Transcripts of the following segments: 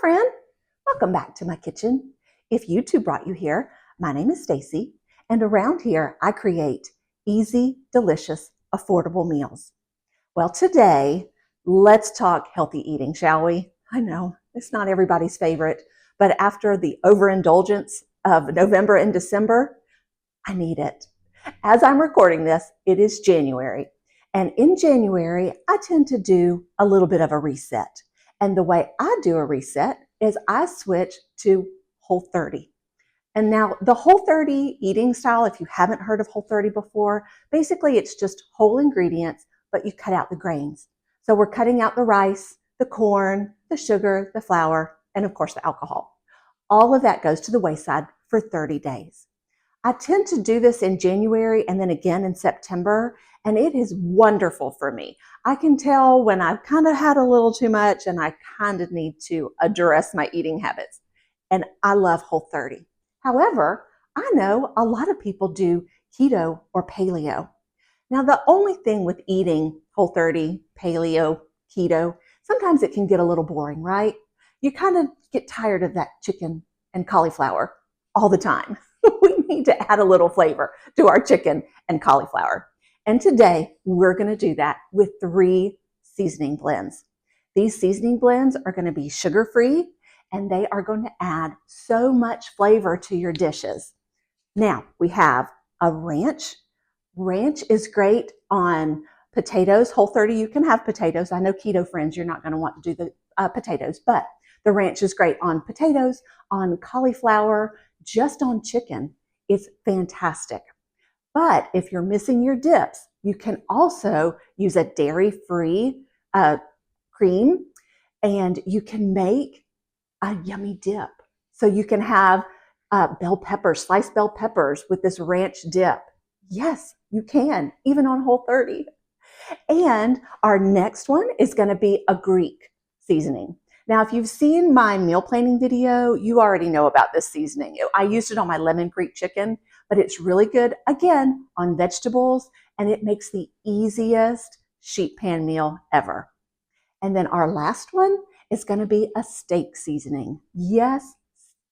friend. Welcome back to my kitchen. If YouTube brought you here, my name is Stacy, and around here I create easy, delicious, affordable meals. Well, today, let's talk healthy eating, shall we? I know it's not everybody's favorite, but after the overindulgence of November and December, I need it. As I'm recording this, it is January. And in January, I tend to do a little bit of a reset. And the way I do a reset is I switch to Whole30. And now the Whole30 eating style, if you haven't heard of Whole30 before, basically it's just whole ingredients, but you cut out the grains. So we're cutting out the rice, the corn, the sugar, the flour, and of course the alcohol. All of that goes to the wayside for 30 days. I tend to do this in January and then again in September, and it is wonderful for me. I can tell when I've kind of had a little too much and I kind of need to address my eating habits. And I love Whole30. However, I know a lot of people do keto or paleo. Now, the only thing with eating Whole30, paleo, keto, sometimes it can get a little boring, right? You kind of get tired of that chicken and cauliflower all the time. We need to add a little flavor to our chicken and cauliflower. And today we're going to do that with 3 seasoning blends. These seasoning blends are going to be sugar-free and they are going to add so much flavor to your dishes. Now we have a ranch. Ranch is great on potatoes. Whole30, you can have potatoes. I know keto friends, you're not going to want to do the potatoes, but the ranch is great on potatoes, on cauliflower, just on chicken. It's fantastic. But if you're missing your dips, you can also use a dairy-free cream, and you can make a yummy dip. So you can have bell peppers, sliced bell peppers with this ranch dip. Yes, you can, even on Whole30. And our next one is going to be a Greek seasoning. Now, if you've seen my meal planning video, you already know about this seasoning. I used it on my lemon Greek chicken, but it's really good, again, on vegetables, and it makes the easiest sheet pan meal ever. And then our last one is going to be a steak seasoning. Yes,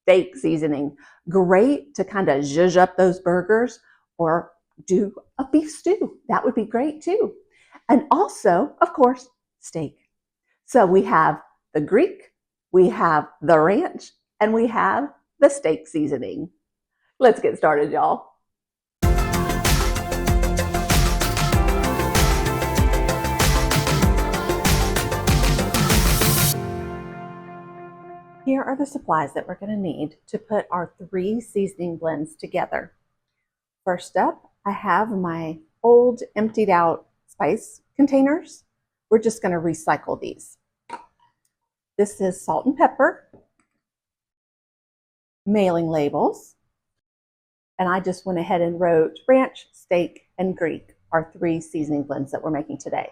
steak seasoning. Great to kind of zhuzh up those burgers or do a beef stew. That would be great too. And also, of course, steak. So we have the Greek, we have the ranch, and we have the steak seasoning. Let's get started, y'all. Here are the supplies that we're going to need to put our 3 seasoning blends together. First up, I have my old emptied out spice containers. We're just going to recycle these. This is salt and pepper, mailing labels, and I just went ahead and wrote ranch, steak, and Greek, our 3 seasoning blends that we're making today.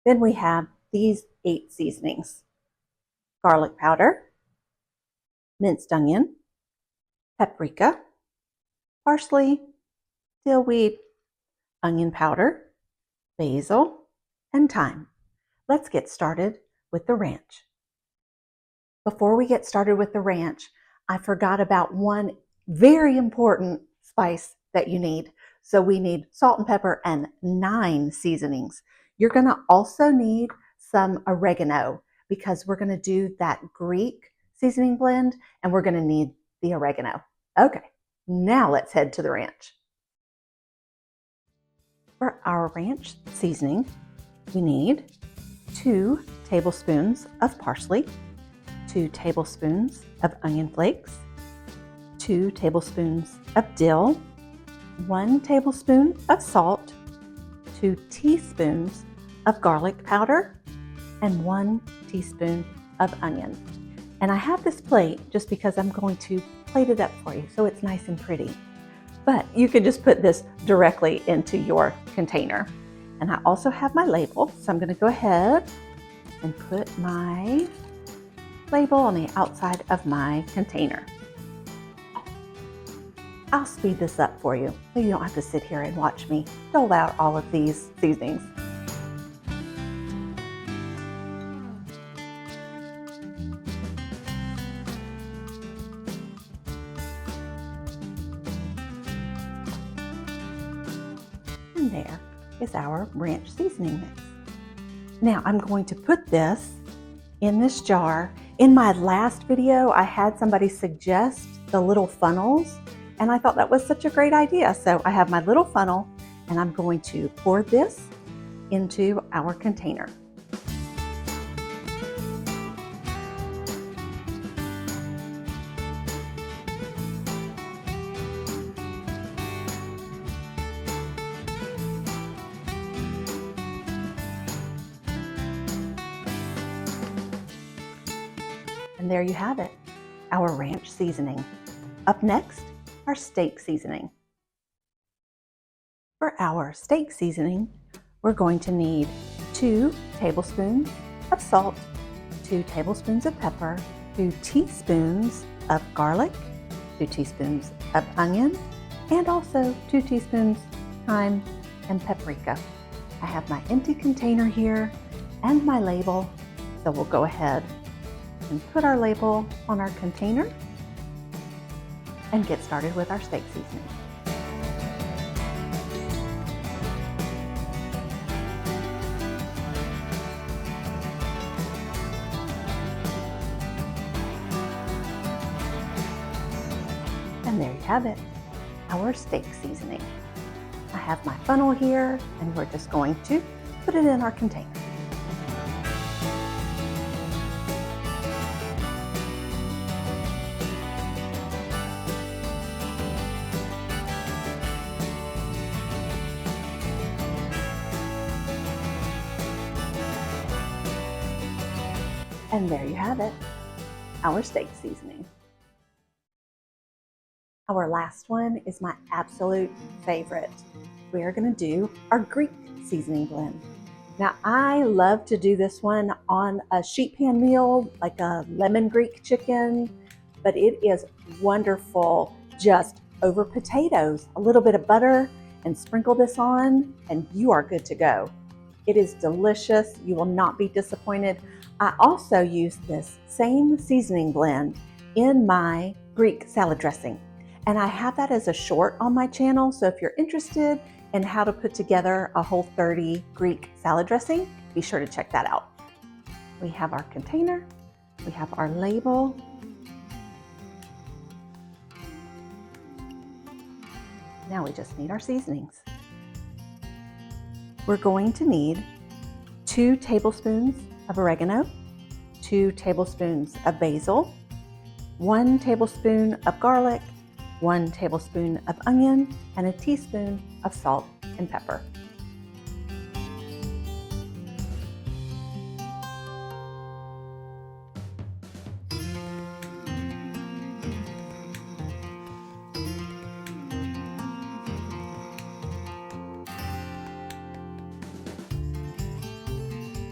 Then we have these 8 seasonings: garlic powder, minced onion, paprika, parsley, dill weed, onion powder, basil, and thyme. Let's get started with the ranch. Before we get started with the ranch, I forgot about one very important spice that you need. So we need salt and pepper and 9 seasonings. You're going to also need some oregano because we're going to do that Greek seasoning blend and we're going to need the oregano. Okay, now let's head to the ranch. For our ranch seasoning, we need 2 tablespoons of parsley, 2 tablespoons of onion flakes, 2 tablespoons of dill, 1 tablespoon of salt, 2 teaspoons of garlic powder, and 1 teaspoon of onion. And I have this plate just because I'm going to plate it up for you so it's nice and pretty. But you can just put this directly into your container. And I also have my label, so I'm going to go ahead and put my label on the outside of my container. I'll speed this up for you so you don't have to sit here and watch me dole out all of these seasonings. And there is our ranch seasoning mix. Now I'm going to put this in this jar. In my last video, I had somebody suggest the little funnels, and I thought that was such a great idea. So I have my little funnel, and I'm going to pour this into our container. And there you have it, our ranch seasoning. Up next, our steak seasoning. For our steak seasoning, we're going to need 2 tablespoons of salt, 2 tablespoons of pepper, 2 teaspoons of garlic, 2 teaspoons of onion, and also 2 teaspoons thyme and paprika. I have my empty container here and my label, so we'll go ahead and put our label on our container and get started with our steak seasoning. And there you have it, our steak seasoning. I have my funnel here, and we're just going to put it in our container. And there you have it, our steak seasoning. Our last one is my absolute favorite. We are going to do our Greek seasoning blend. Now, I love to do this one on a sheet pan meal, like a lemon Greek chicken, but it is wonderful just over potatoes. A little bit of butter and sprinkle this on, and you are good to go. It is delicious. You will not be disappointed. I also use this same seasoning blend in my Greek salad dressing, and I have that as a short on my channel. So if you're interested in how to put together a Whole30 Greek salad dressing, be sure to check that out. We have our container, we have our label, now we just need our seasonings. We're going to need 2 tablespoons of oregano, 2 tablespoons of basil, 1 tablespoon of garlic, 1 tablespoon of onion, and a teaspoon of salt and pepper.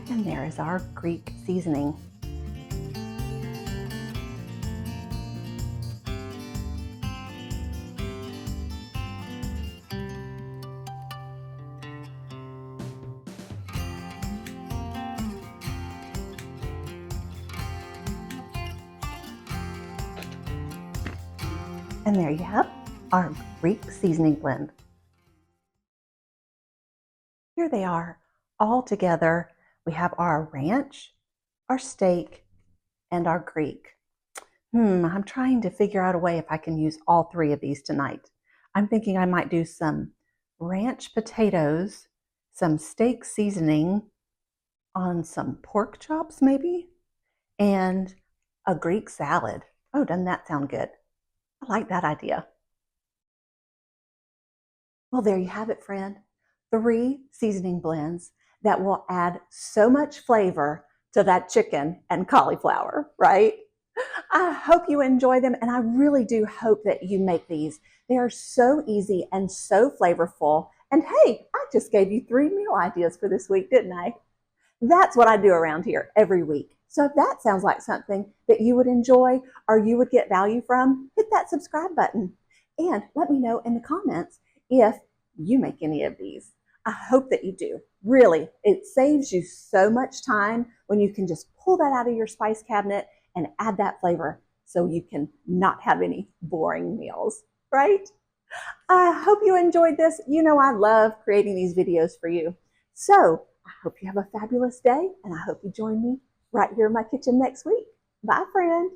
And there is our Greek seasoning. And there you have our Greek seasoning blend. Here they are all together. We have our ranch, our steak, and our Greek. I'm trying to figure out a way if I can use all 3 of these tonight. I'm thinking I might do some ranch potatoes, some steak seasoning on some pork chops maybe, and a Greek salad. Oh, doesn't that sound good? I like that idea. Well, there you have it, friend. 3 seasoning blends that will add so much flavor to that chicken and cauliflower, right? I hope you enjoy them, and I really do hope that you make these. They are so easy and so flavorful. And hey, I just gave you 3 meal ideas for this week, didn't I? That's what I do around here every week. So if that sounds like something that you would enjoy or you would get value from, hit that subscribe button and let me know in the comments if you make any of these. I hope that you do. Really, it saves you so much time when you can just pull that out of your spice cabinet and add that flavor so you can not have any boring meals, right? I hope you enjoyed this. You know I love creating these videos for you. So I hope you have a fabulous day, and I hope you join me right here in my kitchen next week. Bye, friend.